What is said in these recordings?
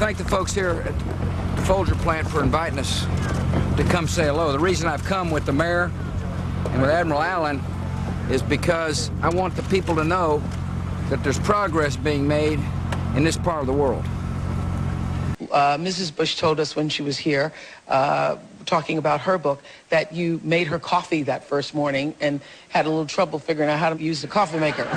thank the folks here at the Folgers plant for inviting us to come say hello. The reason I've come with the mayor and with Admiral Allen is because I want the people to know that there's progress being made in this part of the world. Mrs. Bush told us when she was here, talking about her book, that you made her coffee that first morning and had a little trouble figuring out how to use the coffee maker.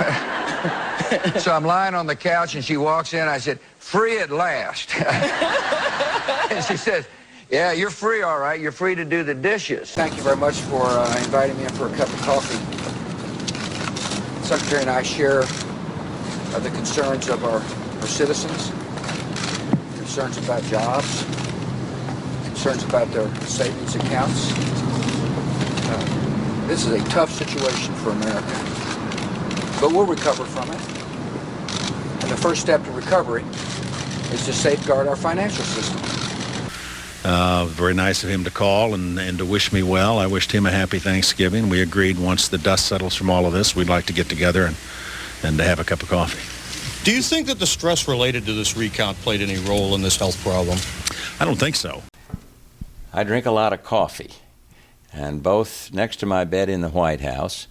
So I'm lying on the couch and she walks in. I said, "Free at last." And she says, "Yeah, you're free, all right. You're free to do the dishes." Thank you very much for inviting me in for a cup of coffee. The Secretary and I share the concerns of our citizens, concerns about jobs, concerns about their savings accounts. This is a tough situation for America, but we'll recover from it. And the first step to recovery is to safeguard our financial system. Very nice of him to call and to wish me well. I wished him a happy Thanksgiving. We agreed once the dust settles from all of this, we'd like to get together and to have a cup of coffee. Do you think that the stress related to this recount played any role in this health problem? I don't think so. I drink a lot of coffee, and both next to my bed in the White House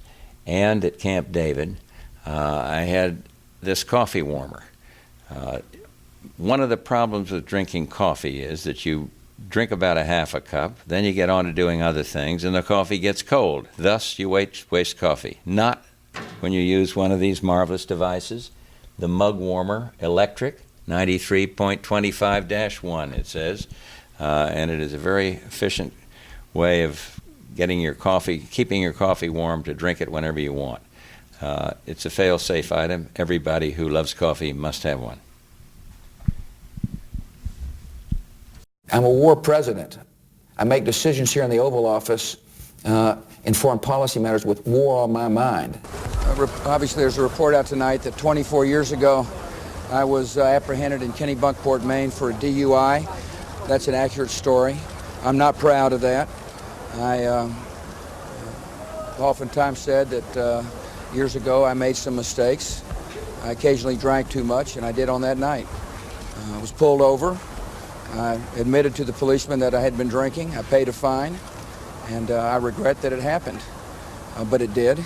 and at Camp David, I had this coffee warmer. One of the problems with drinking coffee is that you drink about a half a cup, then you get on to doing other things, and the coffee gets cold. Thus, you waste coffee. Not when you use one of these marvelous devices, the Mug Warmer Electric 93.25-1, it says, and it is a very efficient way of getting your coffee, keeping your coffee warm to drink it whenever you want. It's a fail-safe item. Everybody who loves coffee must have one. I'm a war president. I make decisions here in the Oval Office in foreign policy matters with war on my mind. Obviously, there's a report out tonight that 24 years ago, I was apprehended in Kennebunkport, Maine for a DUI. That's an accurate story. I'm not proud of that. I oftentimes said that years ago I made some mistakes. I occasionally drank too much, and I did on that night. I was pulled over. I admitted to the policeman that I had been drinking. I paid a fine, and I regret that it happened, but it did.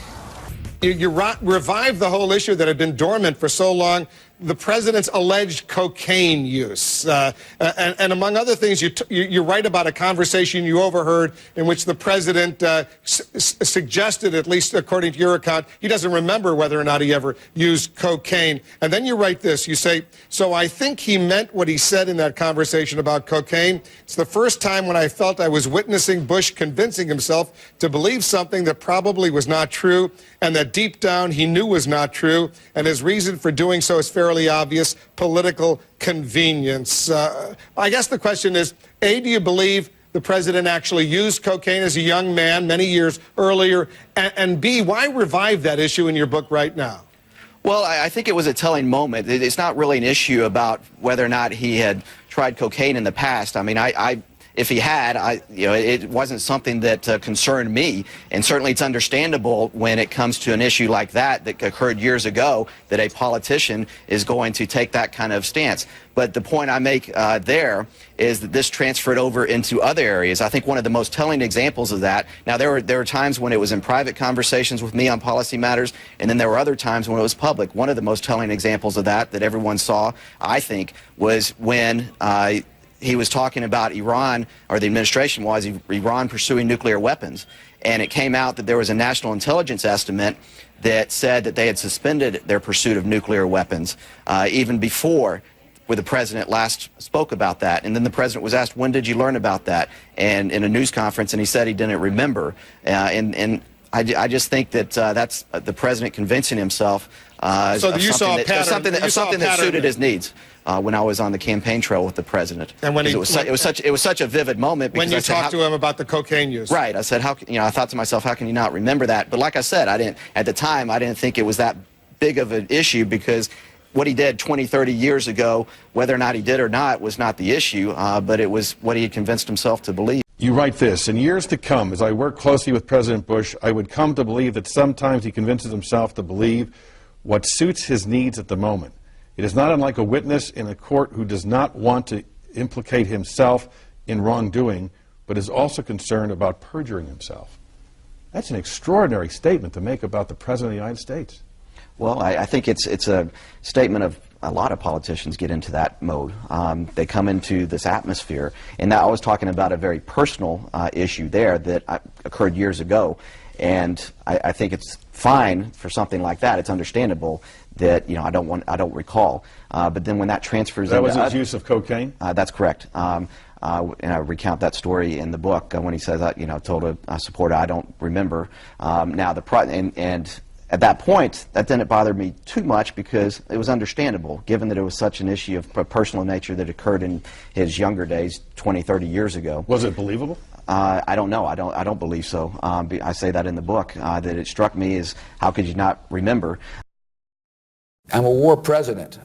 You revived the whole issue that had been dormant for so long, the president's alleged cocaine use. And among other things, you write about a conversation you overheard in which the president suggested, at least according to your account, he doesn't remember whether or not he ever used cocaine. And then you write this, you say, "So I think he meant what he said in that conversation about cocaine. It's the first time when I felt I was witnessing Bush convincing himself to believe something that probably was not true, and that deep down he knew was not true, and his reason for doing so is fairly obvious: political convenience." I guess the question is, A, do you believe the president actually used cocaine as a young man many years earlier? And B, why revive that issue in your book right now? Well, I think it was a telling moment. It's not really an issue about whether or not he had tried cocaine in the past. I mean, if he had, it wasn't something that concerned me, and certainly it's understandable when it comes to an issue like that occurred years ago, that a politician is going to take that kind of stance. But the point I make there is that this transferred over into other areas. I think one of the most telling examples of that, now there were times when it was in private conversations with me on policy matters, and then there were other times when it was public. One of the most telling examples of that everyone saw, I think, was when he was talking about Iran, or the administration was, Iran pursuing nuclear weapons. And it came out that there was a national intelligence estimate that said that they had suspended their pursuit of nuclear weapons even before where the president last spoke about that. And then the president was asked, "When did you learn about that?" And in a news conference, and he said he didn't remember. And I just think that that's the president convincing himself of something that suited his needs. When I was on the campaign trail with the president, and when it was such a vivid moment. When you talked to him about the cocaine use, right? I said, I thought to myself, how can you not remember that? But like I said, at the time, I didn't think it was that big of an issue, because what he did 20, 30 years ago, whether or not he did or not, was not the issue, but it was what he had convinced himself to believe. You write this: "In years to come, as I worked closely with President Bush, I would come to believe that sometimes he convinces himself to believe what suits his needs at the moment. It is not unlike a witness in a court who does not want to implicate himself in wrongdoing, but is also concerned about perjuring himself. That's an extraordinary statement to make about the President of the United States. Well, I think it's a statement of a lot of politicians get into that mode. They come into this atmosphere, and I was talking about a very personal issue there that occurred years ago, and I think it's fine for something like that. It's understandable that I don't recall. But then when that transfers, that was his use of cocaine. That's correct. And I recount that story in the book when he says, told a supporter, I don't remember. Now and at that point, that didn't bother me too much because it was understandable, given that it was such an issue of personal nature that occurred in his younger days, 20, 30 years ago. Was it believable? I don't know. I don't believe so. I say that in the book. That it struck me as, how could you not remember? I'm a war president.